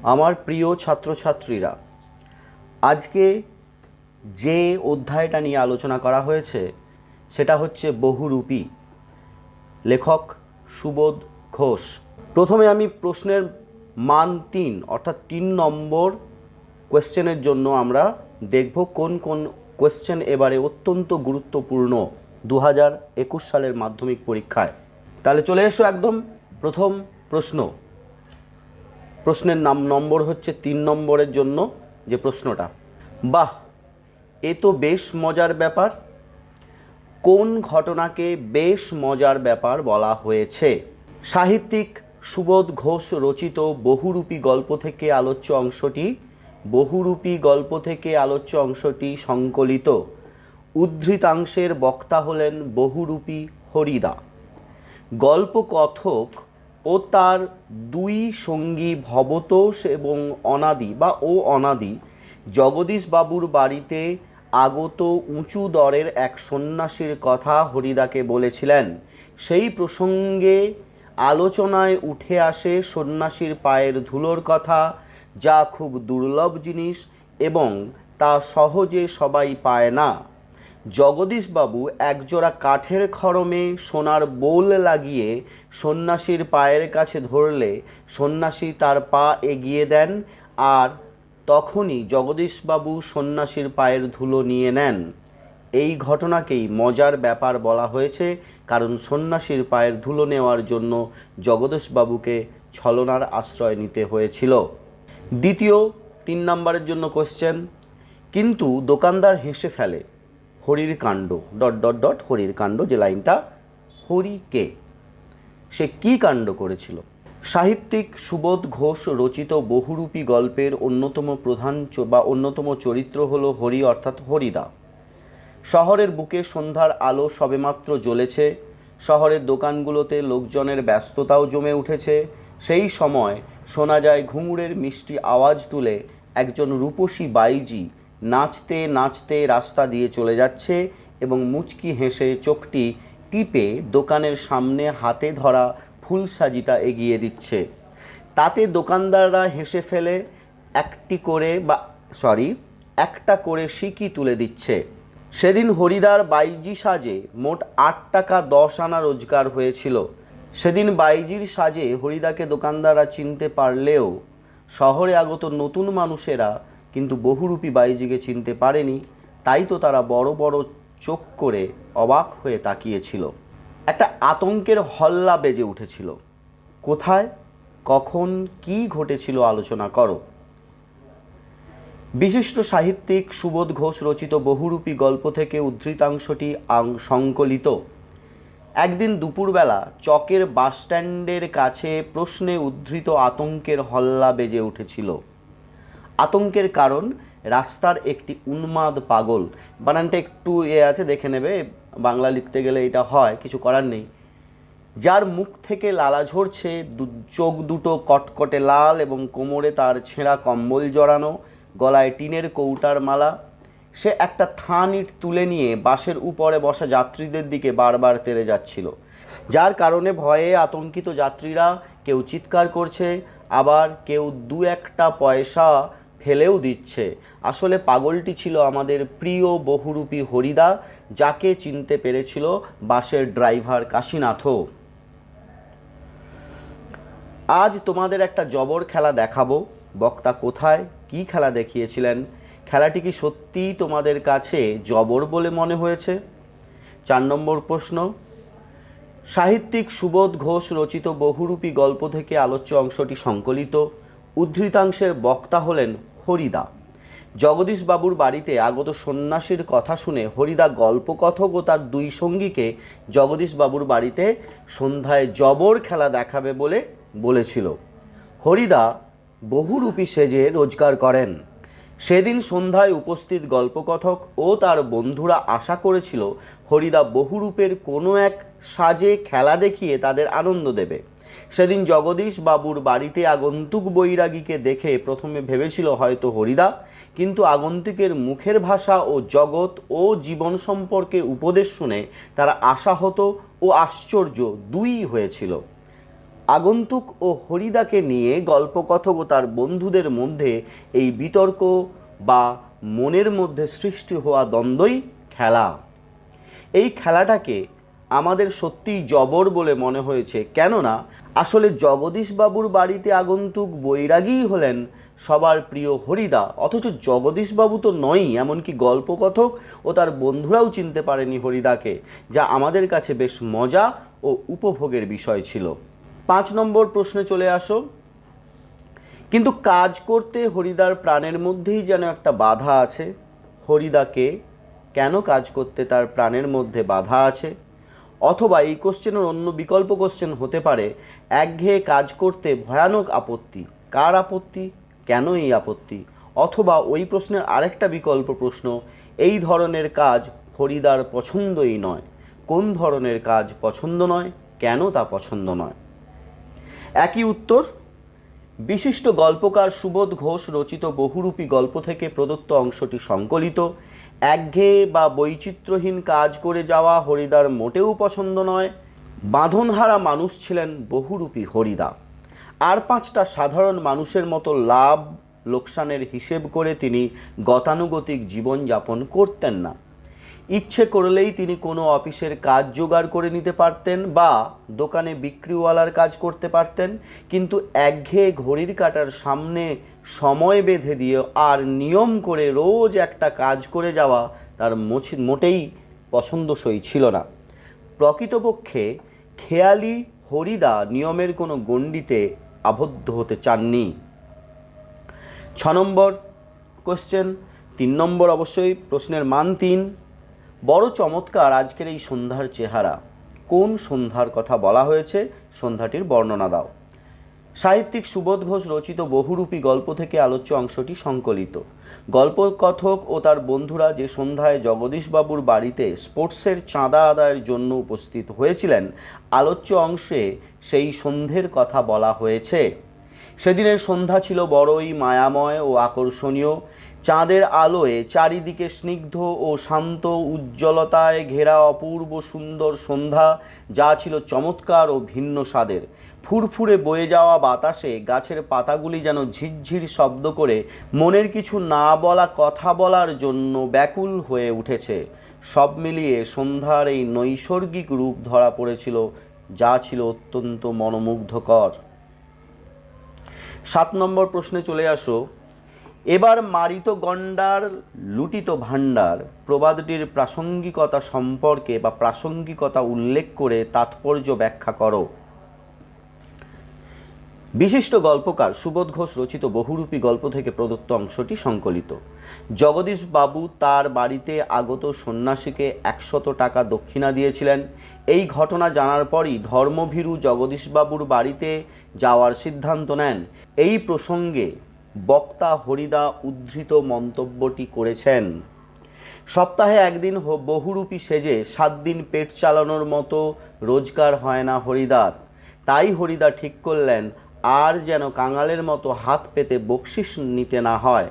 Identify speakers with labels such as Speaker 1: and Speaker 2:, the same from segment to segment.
Speaker 1: আমার প্রিয় ছাত্রছাত্রীরা, আজকে যে অধ্যায়টা নিয়ে আলোচনা করা হয়েছে সেটা হচ্ছে বহুরূপী। লেখক সুবোধ ঘোষ। প্রথমে আমি প্রশ্নের মান 3 অর্থাৎ 3 নম্বর কোয়েশ্চেনের জন্য আমরা দেখব কোন কোন কোয়েশ্চেন এবারে অত্যন্ত গুরুত্বপূর্ণ 2021 সালের মাধ্যমিক পরীক্ষায়। তাহলে চলে এসো একদম প্রথম প্রশ্ন। প্রশ্নের নম্বর হচ্ছে 3 নম্বরের জন্য যে প্রশ্নটা। বাহ, এ তো বেশ মজার ব্যাপার। কোন ঘটনাকে বেশ মজার ব্যাপার বলা হয়েছে? সাহিত্যিক সুবোধ ঘোষ রচিত বহুরূপী গল্প থেকে আলোচ্য অংশটি সংকলিত। উদ্ধৃতাংশের বক্তা হলেন বহুরূপী হরিদা। গল্পকথক ও তার দুই সঙ্গী ভবতোষ এবং অনাদি জগদীশ বাবুর বাড়িতে আগত উঁচু দরের এক সন্ন্যাসীর কথা হরিদাকে বলেছিলেন। সেই প্রসঙ্গে আলোচনায় উঠে আসে সন্ন্যাসীর পায়ের ধুলোর কথা, যা খুব দুর্লভ জিনিস এবং তা সহজে সবাই পায় না। জগদীশবাবু একজোড়া কাঠের খড়মে সোনার বোল লাগিয়ে সন্ন্যাসীর পায়ের কাছে ধরলে সন্ন্যাসী তার পা এগিয়ে দেন, আর তখনই জগদীশবাবু সন্ন্যাসীর পায়ের ধুলো নিয়ে নেন। এই ঘটনাকেই মজার ব্যাপার বলা হয়েছে, কারণ সন্ন্যাসীর পায়ের ধুলো নেওয়ার জন্য জগদীশবাবুকে ছলনার আশ্রয় নিতে হয়েছিল। দ্বিতীয় 3 নম্বরের জন্য কোশ্চেন। কিন্তু দোকানদার হেসে ফেলে। হরির কাণ্ড হরির কাণ্ড, যে লাইনটা, হরি কে, সে কি কাণ্ড করেছিল? সাহিত্যিক সুবোধ ঘোষ রচিত বহুরূপী গল্পের অন্যতম চরিত্র হলো হরি অর্থাৎ হরিদা। শহরের বুকে সন্ধ্যার আলো সবেমাত্র জ্বলেছে। শহরের দোকানগুলোতে লোকজনের ব্যস্ততাও জমে উঠেছে। সেই সময় শোনা যায় ঘুঙুরের মিষ্টি আওয়াজ তুলে একজন রূপসী বাইজি নাচতে নাচতে রাস্তা দিয়ে চলে যাচ্ছে এবং মুচকি হেসে চোখটি টিপে দোকানের সামনে হাতে ধরা ফুলসাজিটা এগিয়ে দিচ্ছে। তাতে দোকানদাররা হেসে ফেলে একটা করে সিকি তুলে দিচ্ছে। সেদিন হরিদার বাইজি সাজে মোট 8 টাকা 10 আনা রোজগার হয়েছিল। সেদিন বাইজির সাজে হরিদাকে দোকানদাররা চিনতে পারলেও শহরে আগত নতুন মানুষেরা কিন্তু বহুরূপী বাইজিকে চিনতে পারেনি। তাই তো তারা বড় বড় চোখ করে অবাক হয়ে তাকিয়েছিল। একটা আতঙ্কের হল্লা বেজে উঠেছিল। কোথায়, কখন, কি ঘটেছিল আলোচনা করো। বিশিষ্ট সাহিত্যিক সুবোধ ঘোষ রচিত বহুরূপী গল্প থেকে উদ্ধৃতাংশটি সংকলিত। একদিন দুপুরবেলা চকের বাসস্ট্যান্ডের কাছে প্রশ্নে উদ্ধৃত আতঙ্কের হল্লা বেজে উঠেছিল। আতঙ্কের কারণ, রাস্তার একটি উন্মাদ পাগল, বানানটা একটু আছে, দেখে নেবে, বাংলা লিখতে গেলে এটা হয়, কিছু করার নেই, যার মুখ থেকে লালা ঝরছে, চোখ দুটো কটকটে লাল এবং কোমরে তার ছেঁড়া কম্বল জড়ানো, গলায় টিনের কৌটার মালা। সে একটা থান ইট তুলে নিয়ে বাসের উপরে বসা যাত্রীদের দিকে বারবার তেড়ে যাচ্ছিল, যার কারণে ভয়ে আতঙ্কিত যাত্রীরা কেউ চিৎকার করছে, আবার কেউ 2-1 পয়সা ফেলেও দিচ্ছে। আসলে পাগলটি ছিল আমাদের প্রিয় বহুরূপী হরিদা, যাকে চিনতে পেরেছিল বাসের ড্রাইভার কাশীনাথও। আজ তোমাদের একটা জবর খেলা দেখাবো। বক্তা কোথায়, কি খেলা দেখিয়েছিলেন? খেলাটি কি সত্যিই তোমাদের কাছে জবর বলে মনে হয়েছে? 4 নম্বর প্রশ্ন। সাহিত্যিক সুবোধ ঘোষ রচিত বহুরূপী গল্প থেকে আলোচ্য অংশটি সংকলিত। উদ্ধৃতাংশের বক্তা হলেন হরিদা। জগদীশবাবুর বাড়িতে আগত সন্ন্যাসীর কথা শুনে হরিদা গল্পকথক ও তার দুই সঙ্গীকে জগদীশবাবুর বাড়িতে সন্ধ্যায় জবর খেলা দেখাবে বলে বলেছিল। হরিদা বহুরূপী সেজে রোজগার করেন। সেদিন সন্ধ্যায় উপস্থিত গল্পকথক ও তার বন্ধুরা আশা করেছিল হরিদা বহুরূপের কোনো এক সাজে খেলা দেখিয়ে তাদের আনন্দ দেবে। সেদিন জগদীশ বাবুর বাড়িতে আগন্তুক বৈরাগীকে দেখে প্রথমে ভেবেছিল হয়তো হরিদা, কিন্তু আগন্তুকের মুখের ভাষা ও জগৎ ও জীবন সম্পর্কে উপদেশ শুনে তারা আশাহত ও আশ্চর্য দুই হয়েছিল। আগন্তুক ও হরিদাকে নিয়ে গল্পকথক ও তার বন্ধুদের মধ্যে এই বিতর্ক বা মনের মধ্যে সৃষ্টি হওয়া দ্বন্দ্বই খেলা। এই খেলাটাকে আমাদের সত্যিই জবর বলে মনে হয়েছে, কেননা আসলে জগদীশবাবুর বাড়িতে আগন্তুক বৈরাগীই হলেন সবার প্রিয় হরিদা, অথচ জগদীশবাবু তো নয়ই, এমনকি গল্পকথক ও তার বন্ধুরাও চিনতে পারেনি হরিদাকে, যা আমাদের কাছে বেশ মজা ও উপভোগের বিষয় ছিল। 5 নম্বর প্রশ্নে চলে আসো। কিন্তু কাজ করতে হরিদার প্রাণের মধ্যেই যেন একটা বাধা আছে। হরিদাকে কেন কাজ করতে তার প্রাণের মধ্যে বাধা আছে? অথবা এই কোশ্চেনের অন্য বিকল্প কোশ্চেন হতে পারে, একঘেয়ে কাজ করতে ভয়ানক আপত্তি। কার আপত্তি? কেন এই আপত্তি? অথবা ওই প্রশ্নের আরেকটা বিকল্প প্রশ্ন, এই ধরনের কাজ হরিদার পছন্দই নয়। কোন ধরনের কাজ পছন্দ নয়? কেন তা পছন্দ নয়? একই উত্তর। বিশিষ্ট গল্পকার সুবোধ ঘোষ রচিত বহুরূপী গল্প থেকে প্রদত্ত অংশটি সংকলিত। একঘেয়ে বা বৈচিত্র্যহীন কাজ করে যাওয়া হরিদার মোটেও পছন্দ নয়। বাঁধনহারা মানুষ ছিলেন বহুরূপী হরিদা। আর 5টা সাধারণ মানুষের মতো লাভ লোকসানের হিসেব করে তিনি গতানুগতিক জীবনযাপন করতেন না। ইচ্ছে করলেই তিনি কোনো অফিসের কাজ জোগাড় করে নিতে পারতেন বা দোকানে বিক্রিওয়ালার কাজ করতে পারতেন, কিন্তু একঘেয়ে ঘড়ির কাঁটার সামনে সময় বেঁধে দিয়ে আর নিয়ম করে রোজ একটা কাজ করে যাওয়া তার মোটেই পছন্দসই ছিল না। প্রকৃতপক্ষে খেয়ালি হরিদা নিয়মের কোনো গণ্ডিতে আবদ্ধ হতে চাননি। 6 নম্বর কোশ্চেন, 3 নম্বর অবশ্যই প্রশ্নের মান 3। বড় চমৎকার আজকের এই সন্ধ্যার চেহারা। কোন সন্ধ্যার কথা বলা হয়েছে? সন্ধ্যাটির বর্ণনা দাও। সাহিত্যিক সুবোধ ঘোষ রচিত বহুরূপী গল্প থেকে আলোচ্য অংশটি সংকলিত। গল্পকথক ও তার বন্ধুরা যে সন্ধ্যায় জগদীশবাবুর বাড়িতে স্পোর্টসের চাঁদা আদায়ের জন্য উপস্থিত হয়েছিলেন, আলোচ্য অংশে সেই সন্ধ্যের কথা বলা হয়েছে। সেদিনের সন্ধ্যা ছিল বড়ই মায়াময় ও আকর্ষণীয়। চাঁদের আলোয় চারিদিকে স্নিগ্ধ ও শান্ত উজ্জ্বলতায় ঘেরা অপূর্ব সুন্দর সন্ধ্যা, যা ছিল চমৎকার ও ভিন্ন স্বাদের। ফুরফুরে বয়ে যাওয়া বাতাসে গাছের পাতাগুলি যেন ঝিরঝির শব্দ করে মনের কিছু না বলা কথা বলার জন্য ব্যাকুল হয়ে উঠেছে। সব মিলিয়ে সন্ধ্যার এই নৈসর্গিক রূপ ধরা পড়েছিল, যা ছিল অত্যন্ত মনোমুগ্ধকর। 7 নম্বর প্রশ্নে চলে আসো। এবার মারিত গণ্ডার লুটিত ভাণ্ডার প্রবাদটির প্রাসঙ্গিকতা সম্পর্কে বা প্রাসঙ্গিকতা উল্লেখ করে তাৎপর্য ব্যাখ্যা করো। বিশিষ্ট গল্পকার সুবোধ ঘোষ রচিত বহুরূপী গল্প থেকে প্রদত্ত অংশটি সংকলিত। জগদীশবাবু তার বাড়িতে আগত সন্ন্যাসীকে 100 টাকা দক্ষিণা দিয়েছিলেন। এই ঘটনা জানার পরই ধর্মভীরু জগদীশবাবুর বাড়িতে যাওয়ার সিদ্ধান্ত নেন। এই প্রসঙ্গে বক্তা হরিদা উদ্ধৃত মন্তব্যটি করেছেন। সপ্তাহে একদিন বহুরূপী সেজে 7 দিন পেট চালানোর মতো রোজগার হয় না হরিদার। তাই হরিদা ঠিক করলেন, আর যেন কাঙালের মতো হাত পেতে বকশিস নিতে না হয়।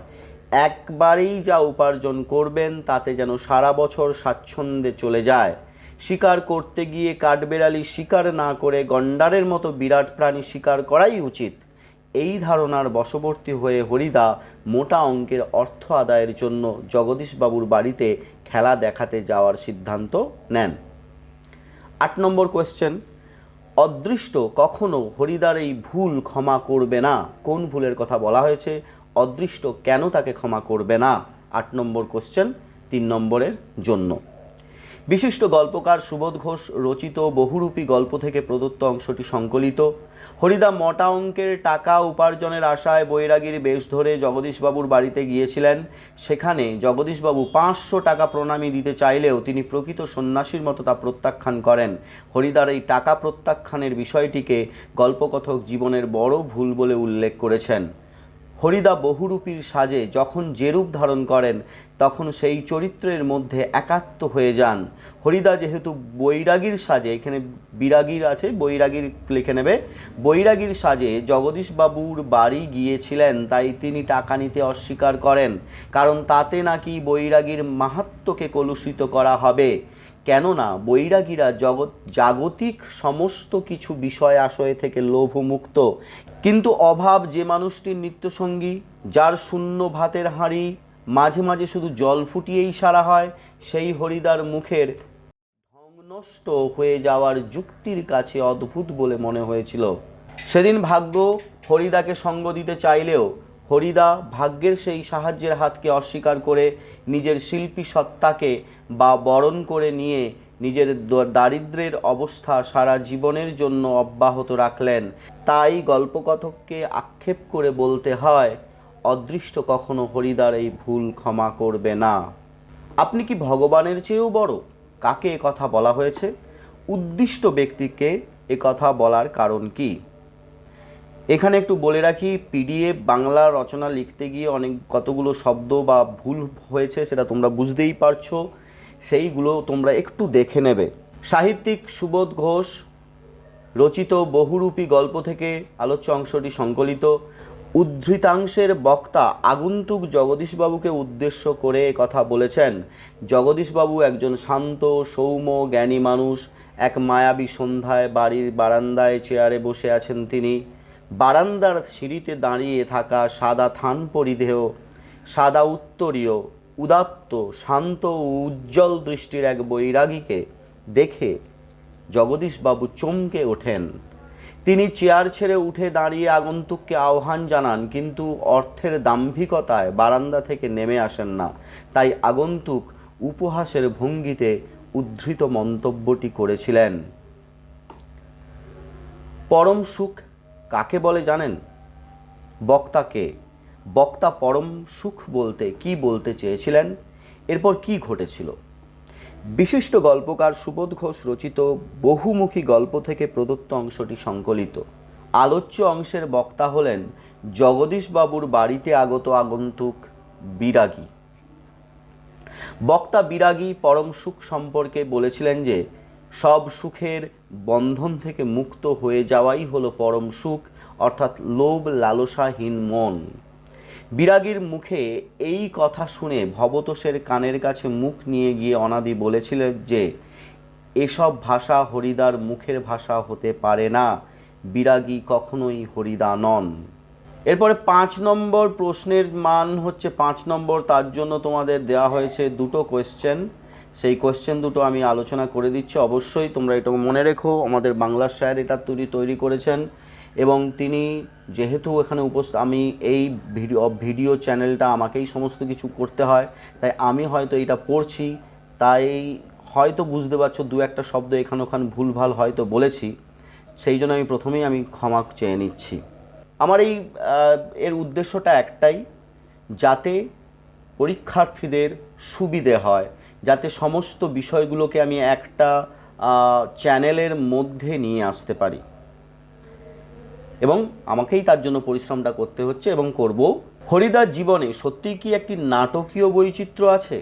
Speaker 1: একবারেই যা উপার্জন করবেন তাতে যেন সারা বছর স্বাচ্ছন্দ্যে চলে যায়। শিকার করতে গিয়ে কাঠবেড়ালি শিকার না করে গণ্ডারের মতো বিরাট প্রাণী শিকার করাই উচিত। এই ধারণার বশবর্তী হয়ে হরিদা মোটা অঙ্কের অর্থ আদায়ের জন্য জগদীশবাবুর বাড়িতে খেলা দেখাতে যাওয়ার সিদ্ধান্ত নেন। 8 নম্বর কোয়েশ্চেন, অদৃষ্ট কখনো হরিদার এই ভুল ক্ষমা করবে না। কোন ভুলের কথা বলা হয়েছে? অদৃষ্ট কেন তাকে ক্ষমা করবে না? 8 নম্বর কোশ্চেন 3 নম্বরের জন্য। বিশিষ্ট গল্পকার সুবোধ ঘোষ রচিত বহুরূপী গল্প থেকে প্রদত্ত অংশটি সংকলিত। হরিদা মোটা অঙ্কের টাকা উপার্জনের আশায় বৈরাগীর বেশ ধরে জগদীশবাবুর বাড়িতে গিয়েছিলেন। সেখানে জগদীশবাবু 500 টাকা প্রণামী দিতে চাইলেও তিনি প্রকৃত সন্ন্যাসীর মতো তা প্রত্যাখ্যান করেন। হরিদার এই টাকা প্রত্যাখ্যানের বিষয়টিকে গল্পকথক জীবনের বড় ভুল বলে উল্লেখ করেছেন। হরিদা বহুরূপীর সাজে যখন যে রূপ ধারণ করেন তখন সেই চরিত্রের মধ্যে একাত্ম হয়ে যান। হরিদা যেহেতু বৈরাগীর সাজে, এখানে বিরাগীর আছে, বৈরাগীর লিখে নেবে, বৈরাগীর সাজে জগদীশবাবুর বাড়ি গিয়েছিলেন, তাই তিনি টাকা নিতে অস্বীকার করেন, কারণ তাতে নাকি বৈরাগীর মাহাত্ম্যকে কলুষিত করা হবে। কেননা বৈরাগীরা জাগতিক সমস্ত কিছু বিষয় আশয় থেকে লোভমুক্ত। কিন্তু অভাব যে মানুষটির নিত্যসঙ্গী, যার শূন্য ভাতের হাঁড়ি মাঝে মাঝে শুধু জল ফুটিয়েই সারা হয়, সেই হরিদার মুখের নষ্ট হয়ে যাওয়ার যুক্তির কাছে অদ্ভুত বলে মনে হয়েছিল। সেদিন ভাগ্য হরিদাকে সঙ্গ দিতে চাইলেও হরিদা ভাগ্যের সেই সাহায্যের হাতকে অস্বীকার করে নিজের শিল্পী সত্তাকে বরণ করে নিয়ে নিজের দারিদ্র্যের অবস্থা সারা জীবনের জন্য অব্যাহত রাখলেন। তাই গল্পকথককে আক্ষেপ করে বলতে হয়, অদৃষ্ট কখনো হরিদার এই ভুল ক্ষমা করবে না। আপনি কি ভগবানের চেয়েও বড়? কাকে কথা বলা হয়েছে? উদ্দিষ্ট ব্যক্তিকে কথা বলার কারণ কি? এখানে একটু বলে রাখি, পিডিএফ বাংলা রচনা লিখতে গিয়ে কতগুলো শব্দ বা ভুল হয়েছে, সেটা তোমরা বুঝতেই পারছো, সেইগুলো তোমরা একটু দেখে নেবে। সাহিত্যিক সুবোধ ঘোষ রচিত বহুরূপী গল্প থেকে আলোচ্য অংশটি সংকলিত। উদ্ধৃতাংশের বক্তা আগন্তুক জগদীশবাবুকে উদ্দেশ্য করে কথা বলেছেন। জগদীশবাবু একজন শান্ত সৌম্য জ্ঞানী মানুষ। এক মায়াবী সন্ধ্যায় বাড়ির বারান্দায় চেয়ারে বসে আছেন তিনি। বারান্দার সিঁড়িতে দাঁড়িয়ে থাকা সাদা থান পরিধেয়, সাদা উত্তরীয়, উদাত্ত, শান্ত ও উজ্জ্বল দৃষ্টির এক বৈরাগীকে দেখে জগদীশবাবু চমকে ওঠেন। তিনি চেয়ার ছেড়ে উঠে দাঁড়িয়ে আগন্তুককে আহ্বান জানান, কিন্তু অর্থের দাম্ভিকতায় বারান্দা থেকে নেমে আসেন না। তাই আগন্তুক উপহাসের ভঙ্গিতে উদ্ধৃত মন্তব্যটি করেছিলেন। পরম সুখ কাকে বলে জানেন? বক্তাকে। বক্তা পরম সুখ বলতে কি বলতে চেয়েছিলেন? এরপর কি ঘটেছিল? বিশিষ্ট গল্পকার সুবোধ ঘোষ রচিত বহুমুখী গল্প থেকে প্রদত্ত অংশটি সংকলিত। আলোচ্য অংশের বক্তা হলেন জগদীশবাবুর বাড়িতে আগত আগন্তুক বিরাগী। বক্তা বিরাগী পরম সুখ সম্পর্কে বলেছিলেন যে সব সুখের বন্ধন থেকে মুক্ত হয়ে যাওয়াই হলো পরম সুখ, অর্থাৎ লোভ লালসাহীন মন। বিরাগীর মুখে এই কথা শুনে ভবতোষের কানের কাছে মুখ নিয়ে গিয়ে অনাদি বলেছিলেন যে এসব ভাষা হরিদার মুখের ভাষা হতে পারে না, বিরাগী কখনোই হরিদা নন। এরপরে 5 নম্বর প্রশ্নের মান হচ্ছে 5 নম্বর, তার জন্য তোমাদের দেওয়া হয়েছে দুটো কোয়েশ্চেন। সেই কোয়েশ্চেন দুটো আমি আলোচনা করে দিচ্ছি, অবশ্যই তোমরা এটা মনে রেখো। আমাদের বাংলা স্যার এটা তৈরি করেছেন এবং তিনি যেহেতু এখানে আমি এই ভিডিও চ্যানেলটা আমাকেই সমস্ত কিছু করতে হয়, তাই আমি হয়তো এটা পড়ছি, তাই হয়তো বুঝতে পারছো দু একটা শব্দ এখানে ওখানে ভুলভাল হয়তো বলেছি, সেই জন্য আমি প্রথমেই ক্ষমা চেয়ে নিচ্ছি। আমার এর উদ্দেশ্যটা একটাই, যাতে পরীক্ষার্থীদের সুবিধে হয়, যাতে সমস্ত বিষয়গুলোকে আমি একটা চ্যানেলের মধ্যে নিয়ে আসতে পারি, এবং আমাকেই তার জন্য পরিশ্রমটা করতে হচ্ছে এবং করব। হরিদার জীবনে সত্যিই কি একটি নাটকীয় বৈচিত্র্য আছে?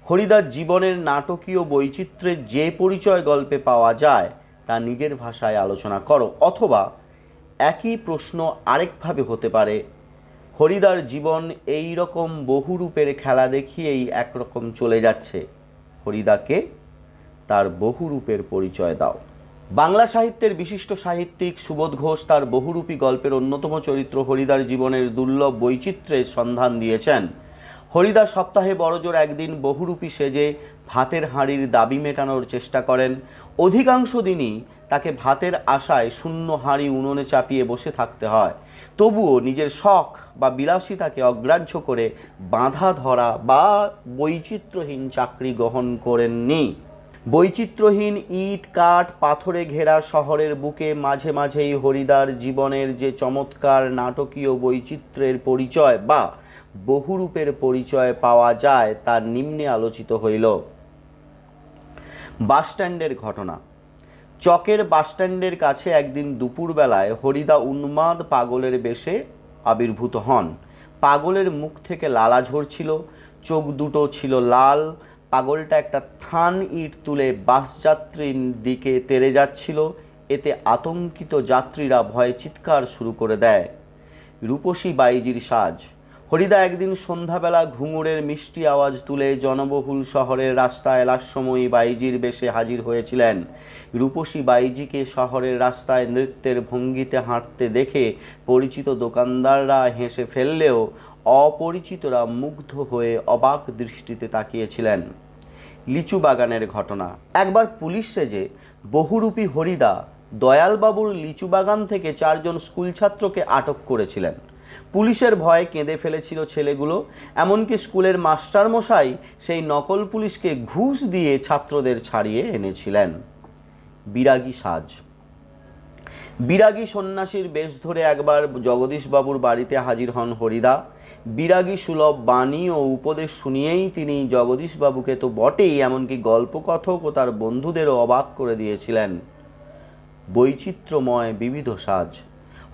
Speaker 1: হরিদার জীবনের নাটকীয় বৈচিত্র্যের যে পরিচয় গল্পে পাওয়া যায় তা নিজের ভাষায় আলোচনা করো। অথবা একই প্রশ্ন আরেকভাবে হতে পারে, হরিদার জীবন এই রকম বহুরূপের খেলা দেখিয়েই একরকম চলে যাচ্ছে, হরিদাকে তার বহুরূপের পরিচয় দাও। বাংলা সাহিত্যের বিশিষ্ট সাহিত্যিক সুবোধ ঘোষ তার বহুরূপী গল্পের অন্যতম চরিত্র হরিদার জীবনের দুর্লভ বৈচিত্র্যের সন্ধান দিয়েছেন। হরিদা সপ্তাহে বড়জোর একদিন বহুরূপী সেজে ভাতের হাঁড়ির দাবি মেটানোর চেষ্টা করেন। অধিকাংশ দিনই তাকে ভাতের আশায় শূন্য হাঁড়ি উনুনে চাপিয়ে বসে থাকতে হয়। তবুও নিজের শখ বা বিলাসিতাকে অগ্রাহ্য করে বাঁধা ধরা বা বৈচিত্র্যহীন চাকরি গ্রহণ করেননি। বৈচিত্র্যহীন ইট কাঠ পাথরে ঘেরা শহরের বুকে মাঝে মাঝেই হরিদার জীবনের যে চমৎকার নাটকীয় বৈচিত্র্যের পরিচয় বা বহুরূপের পরিচয় পাওয়া যায় তা নিম্নে আলোচিত হইল। বাসস্ট্যান্ডের ঘটনা। চকের বাসস্ট্যান্ডের কাছে একদিন দুপুরবেলায় হরিদা উন্মাদ পাগলের বেশে আবির্ভূত হন। পাগলের মুখ থেকে লালা ঝরছিল, চোখ দুটো ছিল লাল। পাগলটা একটা থান ইট তুলে বাসযাত্রীর দিকে তেড়ে যাচ্ছিল। এতে আতঙ্কিত যাত্রীরা ভয়ে চিৎকার শুরু করে দেয়। রূপসী বাইজির সাজ। হরিদা একদিন সন্ধ্যাবেলা ঘুঙুরের মিষ্টি আওয়াজ তুলে জনবহুল শহরের রাস্তায় লাস্যময়ী বাইজির বেশে হাজির হয়েছিলেন। রূপসী বাইজিকে শহরের রাস্তায় নৃত্যের ভঙ্গিতে হাঁটতে দেখে পরিচিত দোকানদাররা হেসে ফেললেও অপরিচিতরা মুগ্ধ হয়ে অবাক দৃষ্টিতে তাকিয়েছিলেন। লিচু বাগানের ঘটনা। একবার পুলিশ সেজে বহুরূপী হরিদা দয়ালবাবুর লিচু বাগান থেকে 4 জন স্কুল ছাত্রকে আটক করেছিলেন। পুলিশের ভয়ে কেঁদে ফেলেছিল ছেলেগুলো। এমনকি স্কুলের মাস্টারমশাই সেই নকল পুলিশকে ঘুষ দিয়ে ছাত্রদের ছাড়িয়ে এনেছিলেন। বিরাগী সাজ। বিরাগী সন্ন্যাসীর বেশ ধরে একবার জগদীশবাবুর বাড়িতে হাজির হন হরিদা। বিরাগী সুলভ বাণী ও উপদেশ শুনিয়েই তিনি জগদীশবাবুকে তো বটেই, এমনকি গল্পকথক ও তার বন্ধুদেরও অবাক করে দিয়েছিলেন। বৈচিত্র্যময় বিবিধ সাজ।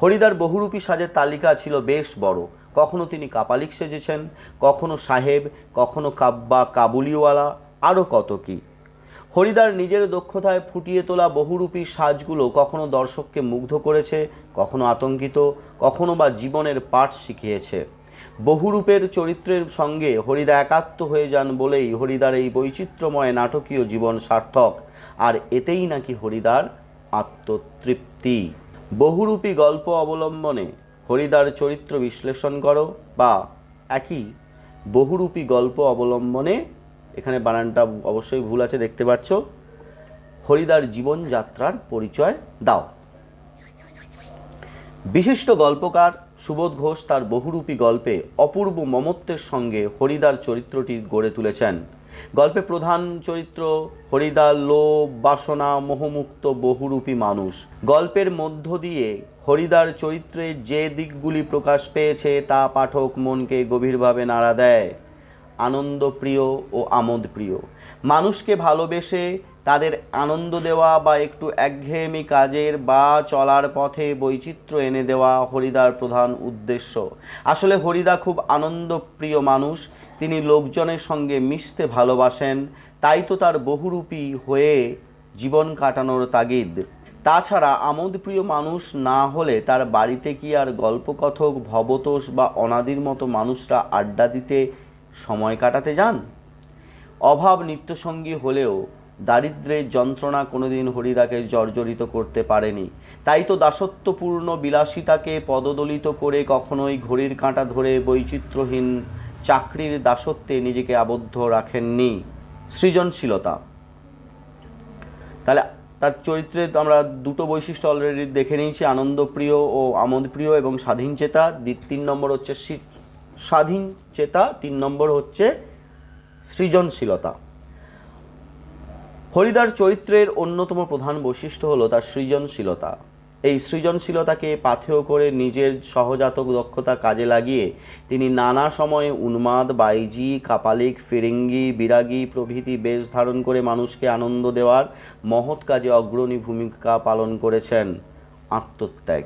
Speaker 1: হরিদার বহুরূপী সাজের তালিকা ছিল বেশ বড়। কখনো তিনি কাপালিক সেজেছেন, কখনো সাহেব, কখনো কাব্বা কাবুলিওয়ালা, আরও কত কি। হরিদার নিজের দক্ষতায় ফুটিয়ে তোলা বহুরূপী সাজগুলো কখনো দর্শককে মুগ্ধ করেছে, কখনো আতঙ্কিত, কখনো বা জীবনের পাঠ শিখিয়েছে। বহুরূপের চরিত্রের সঙ্গে হরিদা একাত্ম হয়ে যান বলেই হরিদার এই বৈচিত্র্যময় নাটকীয় জীবন সার্থক, আর এতেই নাকি হরিদার আত্মতৃপ্তি। বহুরূপী গল্প অবলম্বনে হরিদার চরিত্র বিশ্লেষণ করো, বা একই বহুরূপী গল্প অবলম্বনে, এখানে বানানটা অবশ্যই ভুল আছে দেখতে পাচ্ছ, হরিদার জীবনযাত্রার পরিচয় দাও। বিশিষ্ট গল্পকার সুবোধ ঘোষ তার বহুরূপী গল্পে অপূর্ব মমত্বের সঙ্গে হরিদার চরিত্রটি গড়ে তুলেছেন। গল্পে প্রধান চরিত্র হরিদা লোভ বাসনা মোহমুক্ত বহুরূপী মানুষ। গল্পের মধ্য দিয়ে হরিদার চরিত্রের যে দিকগুলি প্রকাশ পেয়েছে তা পাঠক মনকে গভীরভাবে নাড়া দেয়। আনন্দপ্রিয় ও আমোদপ্রিয় মানুষকে ভালোবেসে তাদের আনন্দ দেওয়া বা একটু একঘেয়েমি কাজের বা চলার পথে বৈচিত্র্য এনে দেওয়া হরিদার প্রধান উদ্দেশ্য। আসলে হরিদা খুব আনন্দপ্রিয় মানুষ। তিনি লোকজনের সঙ্গে মিশতে ভালোবাসেন, তাই তো তার বহুরূপী হয়ে জীবন কাটানোর তাগিদ। তাছাড়া আমোদপ্রিয় মানুষ না হলে তার বাড়িতে কি আর গল্পকথক ভবতোষ বা অনাদির মতো মানুষরা আড্ডা দিতে সময় কাটাতে যান? অভাব নিত্যসঙ্গী হলেও দারিদ্র্যের যন্ত্রণা কোনোদিন হরিদাকে জর্জরিত করতে পারেনি। তাই তো দাসত্বপূর্ণ বিলাসিতাকে পদদলিত করে কখনোই ঘড়ির কাঁটা ধরে বৈচিত্র্যহীন চাকরির দাসত্বে নিজেকে আবদ্ধ রাখেননি। সৃজনশীলতা। তাহলে তার চরিত্রে আমরা দুটো বৈশিষ্ট্য অলরেডি দেখে নিয়েছি, আনন্দপ্রিয় ও আমোদপ্রিয় এবং স্বাধীন চেতা। 3 নম্বর হচ্ছে স্বাধীন চেতা, 3 নম্বর হচ্ছে সৃজনশীলতা। হরিদার চরিত্রের অন্যতম প্রধান বৈশিষ্ট্য হলো তার সৃজনশীলতা। এই সৃজনশীলতাকে পাথেয় করে নিজের সহজাত দক্ষতা কাজে লাগিয়ে তিনি নানা সময়ে উন্মাদ, বাইজি, কাপালিক, ফিরিঙ্গি, বিরাগী প্রভৃতি বেশ ধারণ করে মানুষকে আনন্দ দেওয়ার মহৎ কাজে অগ্রণী ভূমিকা পালন করেছেন। আত্মত্যাগ।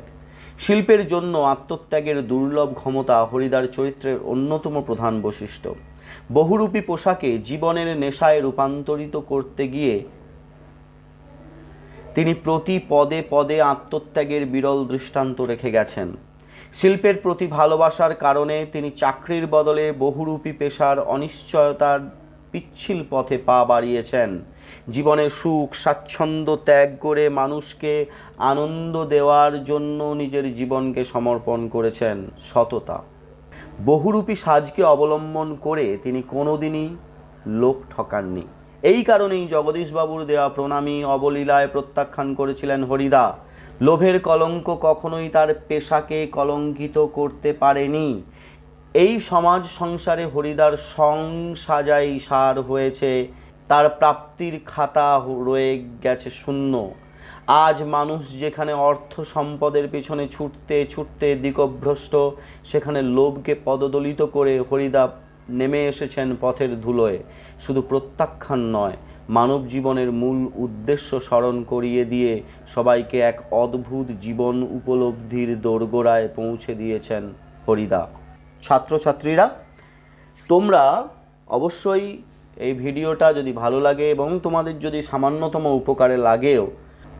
Speaker 1: শিল্পের জন্য আত্মত্যাগের দুর্লভ ক্ষমতা হরিদার চরিত্রের অন্যতম প্রধান বৈশিষ্ট্য। বহুরূপী পোশাকে জীবনের নেশায় রূপান্তরিত করতে গিয়ে তিনি প্রতি পদে পদে আত্মত্যাগের বিরল দৃষ্টান্ত রেখে গেছেন। শিল্পের প্রতি ভালোবাসার কারণে তিনি চাকরির বদলে বহুরূপী পেশার অনিশ্চয়তার পিচ্ছিল পথে পা বাড়িয়েছেন। জীবনের সুখ স্বাচ্ছন্দ্য ত্যাগ করে মানুষকে আনন্দ দেওয়ার জন্য নিজের জীবনকে সমর্পণ করেছেন। সততা। বহুরূপী সাজকে অবলম্বন করে তিনি কোনোদিনই লোক ঠকাননি। এই কারণেই জগদীশবাবুর দেওয়া প্রণামী অবলীলায় প্রত্যাখ্যান করেছিলেন হরিদা। লোভের কলঙ্ক কখনোই তার পেশাকে কলঙ্কিত করতে পারেনি। এই সমাজ সংসারে হরিদার সংসাজাই সার হয়েছে, তার প্রাপ্তির খাতা রয়ে গেছে শূন্য। আজ মানুষ যেখানে অর্থ সম্পদের পেছনে ছুটতে ছুটতে দিকভ্রষ্ট, সেখানে লোভকে পদদলিত করে হরিদা নেমে এসেছেন পথের ধুলোয়। শুধু প্রত্যাখ্যান নয়, মানব জীবনের মূল উদ্দেশ্য স্মরণ করিয়ে দিয়ে সবাইকে এক অদ্ভুত জীবন উপলব্ধির দোরগোড়ায় পৌঁছে দিয়েছেন হরিদা। ছাত্রছাত্রীরা, তোমরা অবশ্যই এই ভিডিওটা যদি ভালো লাগে এবং তোমাদের যদি সামান্যতম উপকারে লাগেও,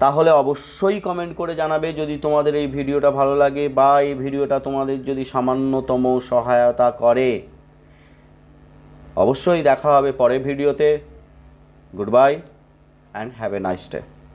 Speaker 1: তাহলে অবশ্যই কমেন্ট করে জানাবে যদি তোমাদের এই ভিডিওটা ভালো লাগে বা এই ভিডিওটা তোমাদের যদি সামান্যতম সহায়তা করে। অবশ্যই দেখা হবে পরের ভিডিওতে। Good bye and have a nice day.